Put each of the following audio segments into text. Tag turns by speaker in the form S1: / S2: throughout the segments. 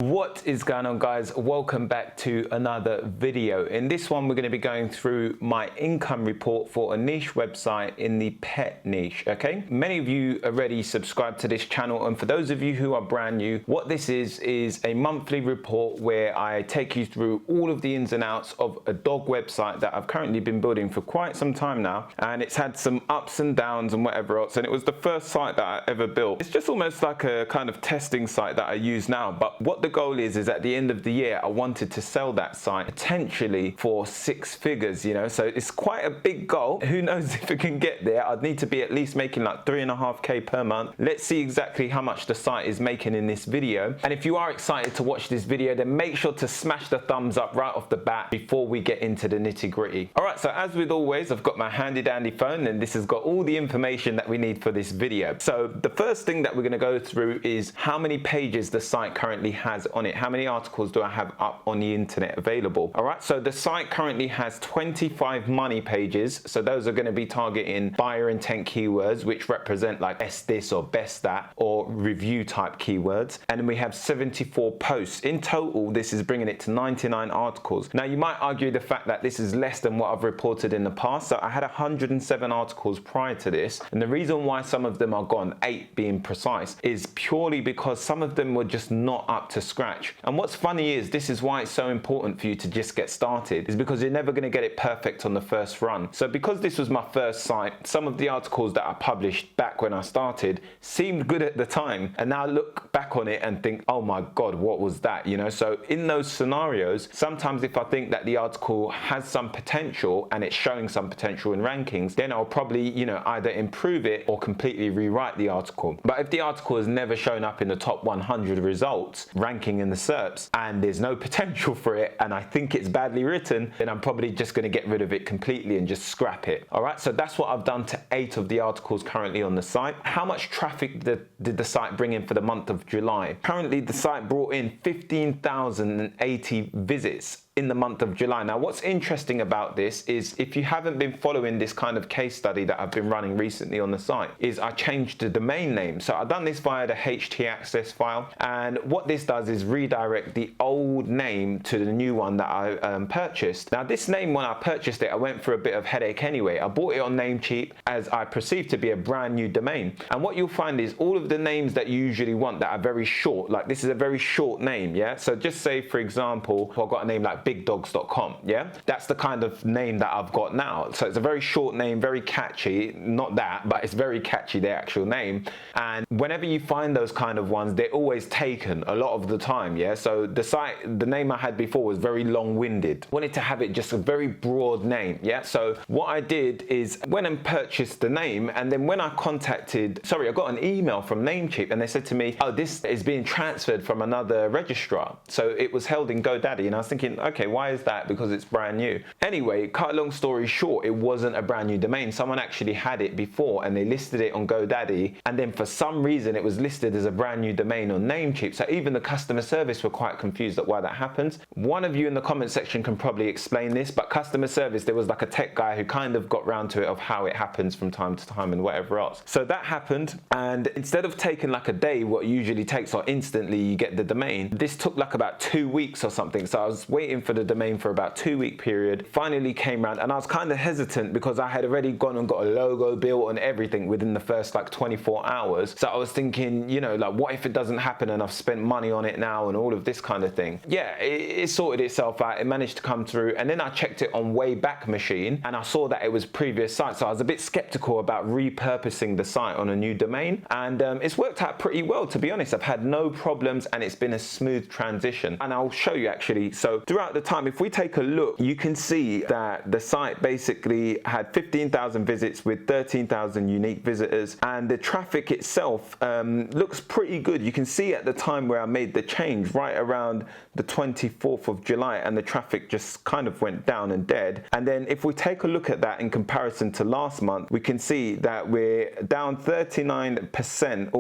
S1: What is going on, guys? Welcome back to another video. In this one, we're going to be going through my income report for a niche website in the pet niche. Okay, many of you already subscribed to this channel, and for those of you who are brand new, what this is a monthly report where I take you through all of the ins and outs of a dog website that I've currently been building for quite some time now, and it's had some ups and downs and whatever else, and it was the first site that I ever built. It's just almost like a kind of testing site that I use now, but what the goal is at the end of the year, I wanted to sell that site potentially for 6 figures, you know, so it's quite a big goal. Who knows if it can get there? I'd need to be at least making like 3.5k per month. Let's see exactly how much the site is making in this video. And if you are excited to watch this video, then make sure to smash the thumbs up right off the bat before we get into the nitty gritty. All right, so as with always, I've got my handy dandy phone, and this has got all the information that we need for this video. So the first thing that we're going to go through is how many pages the site currently has on it. How many articles do I have up on the internet available? All right, so the site currently has 25 money pages. So those are going to be targeting buyer intent keywords, which represent like best this or best that or review type keywords. And then we have 74 posts. In total, this is bringing it to 99 articles. Now, you might argue the fact that this is less than what I've reported in the past. So I had 107 articles prior to this. And the reason why some of them are gone, 8 being precise, is purely because some of them were just not up to scratch. And what's funny is this is why it's so important for you to just get started, is because you're never going to get it perfect on the first run. So because this was my first site, some of the articles that I published back when I started seemed good at the time, and now I look back on it and think, oh my god, what was that, you know? So in those scenarios, sometimes if I think that the article has some potential and it's showing some potential in rankings, then I'll probably, you know, either improve it or completely rewrite the article. But if the article has never shown up in the top 100 results ranking in the SERPs and there's no potential for it, and I think it's badly written, then I'm probably just going to get rid of it completely and just scrap it. All right, so that's what I've done to 8 of the articles currently on the site. How much traffic did the site bring in for the month of July? Currently, the site brought in 15,080 visits in the month of July. Now, what's interesting about this is, if you haven't been following this kind of case study that I've been running recently on the site, is I changed the domain name. So I've done this via the htaccess file, and what this does is redirect the old name to the new one that I purchased. Now, this name, when I purchased it, I went through a bit of headache anyway. I bought it on Namecheap as I perceived to be a brand new domain. And what you'll find is all of the names that you usually want that are very short, like this is a very short name, yeah? So just say, for example, I've got a name like bigdogs.com, yeah? That's the kind of name that I've got now. So it's a very short name, very catchy, not that, but it's very catchy, the actual name. And whenever you find those kind of ones, they're always taken a lot of the time, yeah? So the site, the name I had before was very long-winded. Wanted to have it just a very broad name, yeah? So what I did is went and purchased the name, and then when I I got an email from Namecheap, and they said to me, oh, this is being transferred from another registrar. So it was held in GoDaddy, and I was thinking, okay, why is that? Because it's brand new. Anyway, cut a long story short, it wasn't a brand new domain. Someone actually had it before and they listed it on GoDaddy, and then for some reason it was listed as a brand new domain on Namecheap. So even the customer service were quite confused at why that happens. One of you in the comment section can probably explain this, but customer service, there was like a tech guy who kind of got round to it of how it happens from time to time and whatever else. So that happened, and instead of taking like a day, what usually takes, or instantly you get the domain, this took like about 2 weeks or something. So I was waiting for the domain for about 2-week period, finally came around, and I was kind of hesitant because I had already gone and got a logo built and everything within the first like 24 hours. So I was thinking, you know, like, what if it doesn't happen and I've spent money on it now and all of this kind of thing. Yeah, it sorted itself out. It managed to come through, and then I checked it on Wayback Machine and I saw that it was previous site. So I was a bit skeptical about repurposing the site on a new domain, and it's worked out pretty well, to be honest. I've had no problems and it's been a smooth transition, and I'll show you actually. So throughout the time, if we take a look, you can see that the site basically had 15,000 visits with 13,000 unique visitors, and the traffic itself looks pretty good. You can see at the time where I made the change, right around the 24th of July, and the traffic just kind of went down and dead. And then if we take a look at that in comparison to last month, we can see that we're down 39%,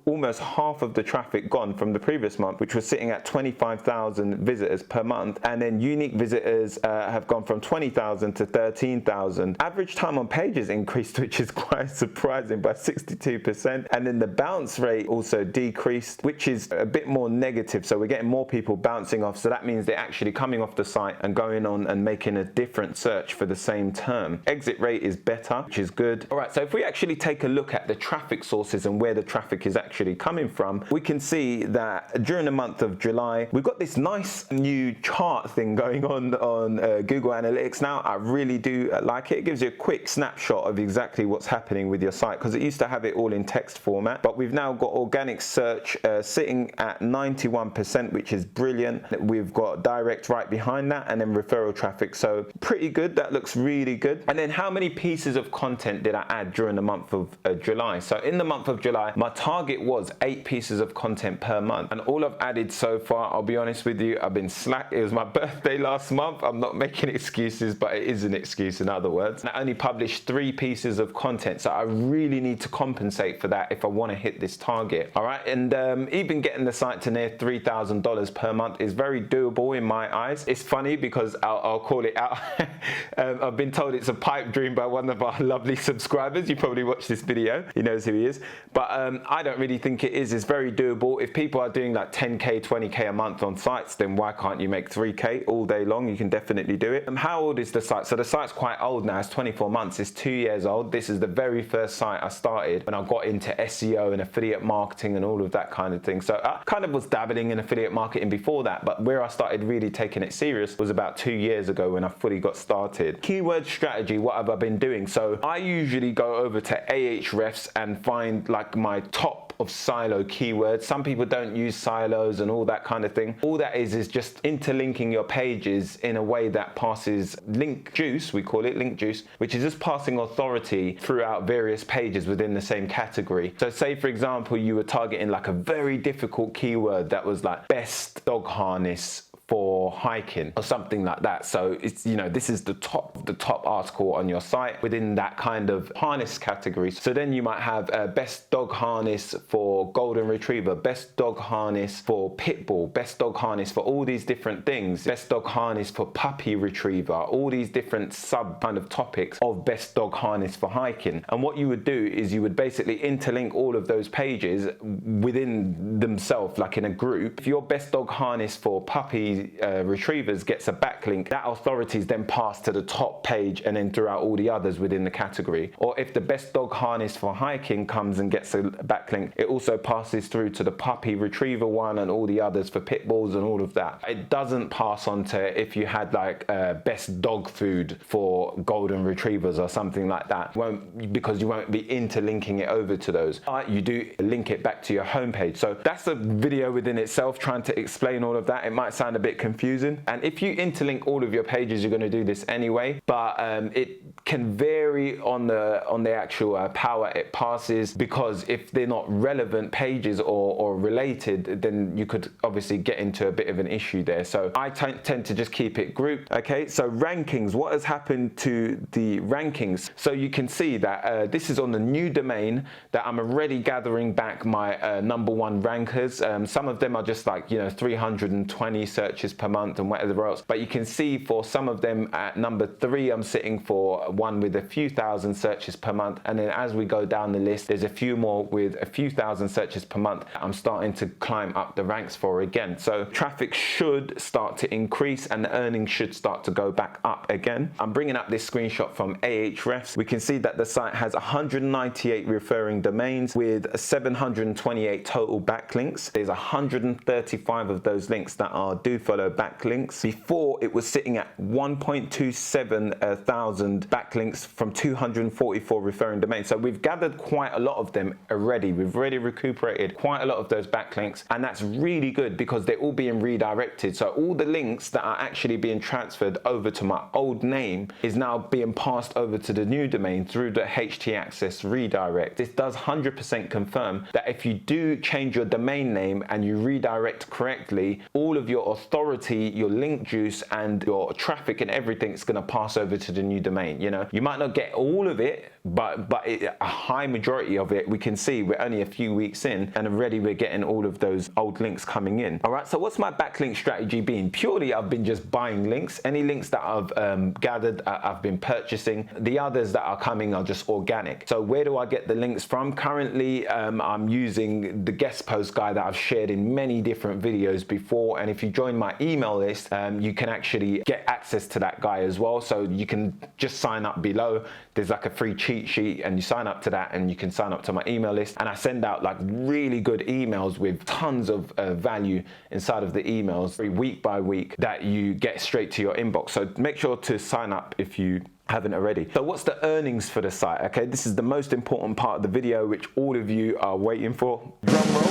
S1: almost half of the traffic gone from the previous month, which was sitting at 25,000 visitors per month. And And then unique visitors have gone from 20,000 to 13,000. Average time on pages increased, which is quite surprising, by 62%. And then the bounce rate also decreased, which is a bit more negative. So we're getting more people bouncing off. So that means they're actually coming off the site and going on and making a different search for the same term. Exit rate is better, which is good. All right, so if we actually take a look at the traffic sources and where the traffic is actually coming from, we can see that during the month of July, we've got this nice new chart thing going on Google Analytics now. I really do like it. It gives you a quick snapshot of exactly what's happening with your site, because it used to have it all in text format, but we've now got organic search sitting at 91%, which is brilliant. We've got direct right behind that, and then referral traffic. So pretty good. That looks really good. And then how many pieces of content did I add during the month of July? So in the month of July, my target was 8 pieces of content per month, and all I've added so far, I'll be honest with you, I've been slack. It was my birthday last month. I'm not making excuses, but it is an excuse in other words. And I only published 3 pieces of content, so I really need to compensate for that if I want to hit this target. All right, and even getting the site to near $3,000 per month is very doable in my eyes. It's funny because I'll call it out. I've been told it's a pipe dream by one of our lovely subscribers. You probably watched this video. He knows who he is. But I don't really think it is. It's very doable. If people are doing like 10K, 20K a month on sites, then why can't you make 3K all day long? You can definitely do it. How old is the site? So the site's quite old now. It's 24 months. It's 2 years old. This is the very first site I started when I got into SEO and affiliate marketing and all of that kind of thing. So I kind of was dabbling in affiliate marketing before that, but where I started really taking it serious was about 2 years ago when I fully got started. Keyword strategy, what have I been doing? So I usually go over to Ahrefs and find like my top of silo keywords. Some people don't use silos and all that kind of thing. All that is just interlinking your pages in a way that passes link juice, we call it link juice, which is just passing authority throughout various pages within the same category. So say for example, you were targeting like a very difficult keyword that was like best dog harness for hiking or something like that. So it's, you know, this is the top article on your site within that kind of harness category. So then you might have best dog harness for golden retriever, best dog harness for pit bull, best dog harness for all these different things, best dog harness for puppy retriever, all these different sub kind of topics of best dog harness for hiking. And what you would do is you would basically interlink all of those pages within themselves, like in a group. If your best dog harness for puppy retrievers gets a backlink, that authority is then passed to the top page and then throughout all the others within the category. Or if the best dog harness for hiking comes and gets a backlink, it also passes through to the puppy retriever one and all the others for pit bulls and all of that. It doesn't pass on to if you had like best dog food for golden retrievers or something like that. Because you won't be interlinking it over to those. You do link it back to your homepage. So that's a video within itself trying to explain all of that. It might sound a bit confusing, and if you interlink all of your pages, you're going to do this anyway, but it can vary on the actual power it passes, because if they're not relevant pages or related, then you could obviously get into a bit of an issue there. So I tend to just keep it grouped. Okay, so rankings, what has happened to the rankings? So you can see that this is on the new domain that I'm already gathering back my #1 rankers. Some of them are just like, you know, 320 searches per month and whatever else, but you can see for some of them at number 3 I'm sitting for one with a few thousand searches per month, and then as we go down the list there's a few more with a few thousand searches per month I'm starting to climb up the ranks for again. So traffic should start to increase and the earnings should start to go back up again. I'm bringing up this screenshot from Ahrefs. We can see that the site has 198 referring domains with 728 total backlinks. There's 135 of those links that are do follow backlinks. Before it was sitting at 1.27 thousand backlinks from 244 referring domains. So we've gathered quite a lot of them already. We've already recuperated quite a lot of those backlinks, and that's really good because they're all being redirected. So all the links that are actually being transferred over to my old name is now being passed over to the new domain through the htaccess redirect. This does 100% confirm that if you do change your domain name and you redirect correctly, all of your authority authority, your link juice, and your traffic and everything's going to pass over to the new domain. You know, you might not get all of it, but a high majority of it, we can see we're only a few weeks in and already we're getting all of those old links coming in. All right, so what's my backlink strategy been? Purely, I've been just buying links. Any links that I've gathered, I've been purchasing. The others that are coming are just organic. So where do I get the links from? Currently, I'm using the guest post guy that I've shared in many different videos before. And if you join my email list, you can actually get access to that guy as well. So you can just sign up below. There's like a free cheat sheet and you sign up to that and you can sign up to my email list. And I send out like really good emails with tons of value inside of the emails week by week that you get straight to your inbox. So make sure to sign up if you haven't already. So what's the earnings for the site? Okay, this is the most important part of the video, which all of you are waiting for. Drum roll.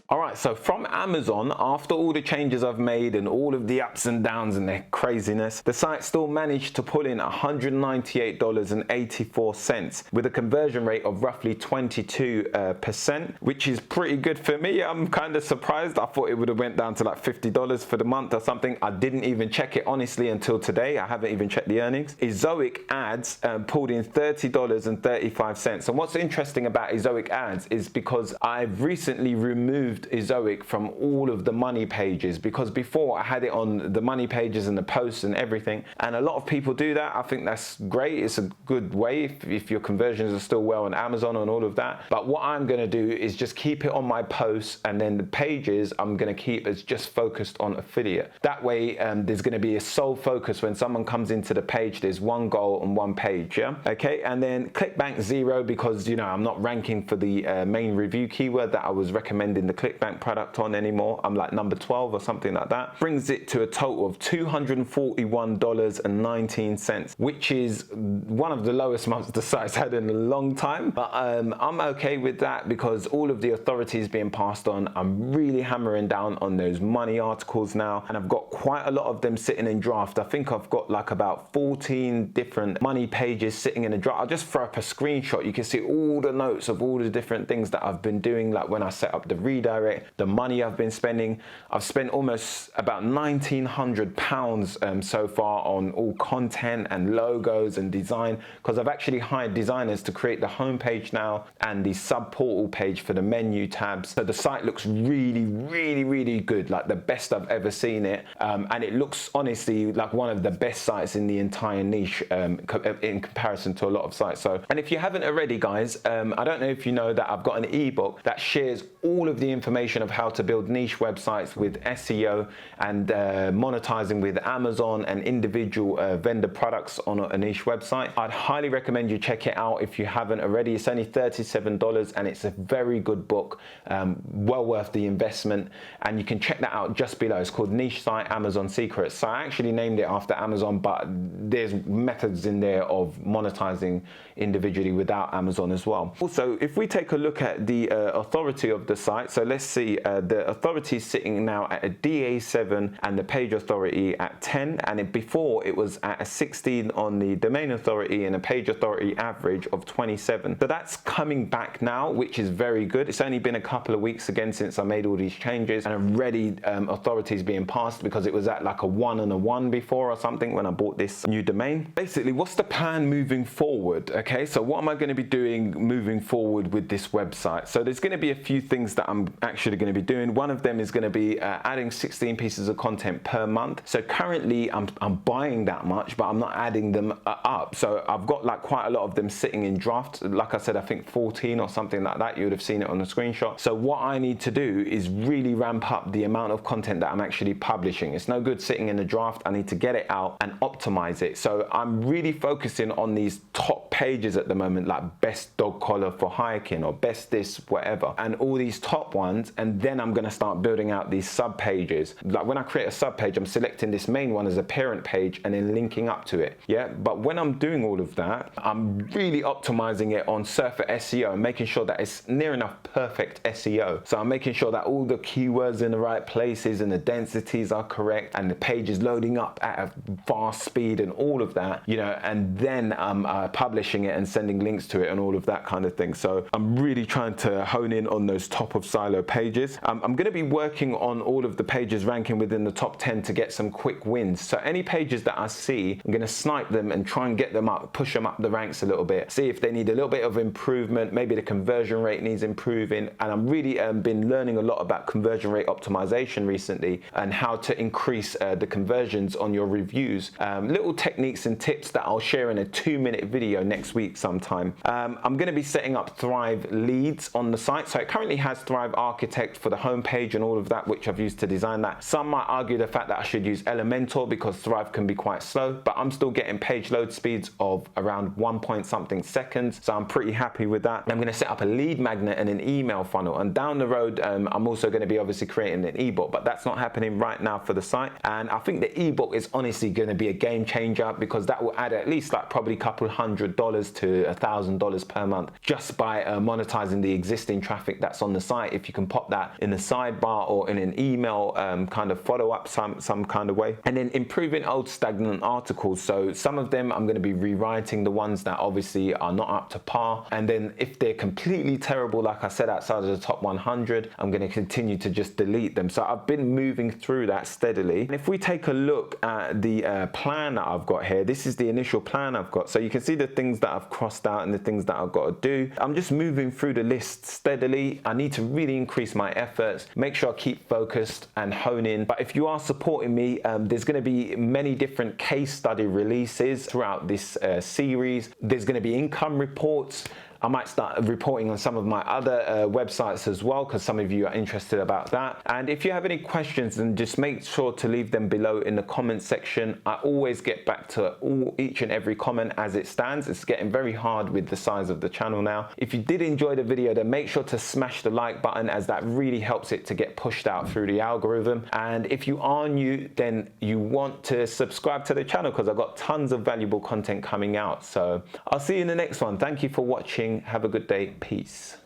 S1: All right, so from Amazon, after all the changes I've made and all of the ups and downs and their craziness, the site still managed to pull in $198.84 with a conversion rate of roughly 22%, which is pretty good for me. I'm kind of surprised. I thought it would have went down to like $50 for the month or something. I didn't even check it honestly until today. I haven't even checked the earnings. Ezoic ads pulled in $30.35. And what's interesting about Ezoic ads is because I've recently removed Ezoic from all of the money pages, because before I had it on the money pages and the posts and everything, and a lot of people do that. I think that's great. It's a good way if your conversions are still well on Amazon and all of that. But what I'm going to do is just keep it on my posts, and then the pages I'm going to keep as just focused on affiliate. That way there's going to be a sole focus. When someone comes into the page, there's one goal and one page. Yeah, okay. And then ClickBank 0, because you know I'm not ranking for the main review keyword that I was recommending the ClickBank product on anymore. I'm like number 12 or something like that. Brings it to a total of $241.19, which is one of the lowest months the site's had in a long time. But I'm okay with that because all of the authorities being passed on. I'm really hammering down on those money articles now, and I've got quite a lot of them sitting in draft. I think I've got like about 14 different money pages sitting in a draft. I'll just throw up a screenshot. You can see all the notes of all the different things that I've been doing, like when I set up the redirect, the money I've been spending. I've spent almost about £1,900 so far on all content and logos and design, because I've actually hired designers to create the homepage now and the sub portal page for the menu tabs. So the site looks really, really, really good, like the best I've ever seen it. And it looks honestly like one of the best sites in the entire niche in comparison to a lot of sites. So, and if you haven't already, guys, I don't know if you know that I've got an ebook that shares all of the information of how to build niche websites with SEO and monetizing with Amazon and individual vendor products on a niche website. I'd highly recommend you check it out if you haven't already. It's only $37 and it's a very good book, well worth the investment, and you can check that out just below. It's called Niche Site Amazon Secrets. So I actually named it after Amazon, but there's methods in there of monetizing individually without Amazon as well. Also, if we take a look at the authority of the site, so let's see, the authority is sitting now at a DA7 and the page authority at 10, and before it was at a 16 on the domain authority and a page authority average of 27. So that's coming back now, which is very good. It's only been a couple of weeks again since I made all these changes, and already authorities being passed, because it was at like a 1 and a 1 before or something when I bought this new domain. Basically, what's the plan moving forward? Okay, so what am I going to be doing moving forward with this website? So there's going to be a few things that I'm actually going to be doing. One of them is going to be adding 16 pieces of content per month. So currently I'm buying that much, but I'm not adding them up. So I've got like quite a lot of them sitting in draft. Like I said, I think 14 or something like that. You would have seen it on the screenshot. So what I need to do is really ramp up the amount of content that I'm actually publishing. It's no good sitting in a draft. I need to get it out and optimize it. So I'm really focusing on these top pages at the moment, like best dog collar for hiking or best this, whatever, and all these top ones. And then I'm going to start building out these sub pages. Like when I create a sub page, I'm selecting this main one as a parent page and then linking up to it. Yeah, but when I'm doing all of that, I'm really optimizing it on Surfer SEO and making sure that it's near enough perfect SEO. So I'm making sure that all the keywords in the right places and the densities are correct and the page is loading up at a fast speed and all of that, you know, and then I'm publishing publishing it and sending links to it and all of that kind of thing. So I'm really trying to hone in on those top of silo pages. I'm going to be working on all of the pages ranking within the top 10 to get some quick wins. So any pages that I see, I'm going to snipe them and try and get them up, push them up the ranks a little bit, see if they need a little bit of improvement, maybe the conversion rate needs improving. And I'm really been learning a lot about conversion rate optimization recently and how to increase the conversions on your reviews. Little techniques and tips that I'll share in a 2-minute video next week sometime. I'm going to be setting up Thrive leads on the site. So it currently has Thrive Architect for the homepage and all of that, which I've used to design that. Some might argue the fact that I should use Elementor because Thrive can be quite slow, but I'm still getting page load speeds of around 1 point something seconds. So I'm pretty happy with that. I'm going to set up a lead magnet and an email funnel. And down the road, I'm also going to be obviously creating an ebook, but that's not happening right now for the site. And I think the ebook is honestly going to be a game changer because that will add at least like probably a couple $100 to $1,000 per month just by monetizing the existing traffic that's on the site. If you can pop that in the sidebar or in an email kind of follow up some kind of way. And then improving old stagnant articles. So some of them I'm going to be rewriting, the ones that obviously are not up to par. And then if they're completely terrible, like I said, outside of the top 100, I'm going to continue to just delete them. So I've been moving through that steadily. And if we take a look at the plan that I've got here, this is the initial plan I've got. So you can see the things that I've crossed out and the things that I've got to do. I'm just moving through the list steadily. I need to really increase my efforts, make sure I keep focused and hone in. But if you are supporting me, there's going to be many different case study releases throughout this series. There's going to be income reports. I might start reporting on some of my other websites as well, because some of you are interested about that. And if you have any questions, then just make sure to leave them below in the comment section. I always get back to each and every comment as it stands. It's getting very hard with the size of the channel now. If you did enjoy the video, then make sure to smash the like button, as that really helps it to get pushed out through the algorithm. And if you are new, then you want to subscribe to the channel because I've got tons of valuable content coming out. So I'll see you in the next one. Thank you for watching. Have a good day. Peace.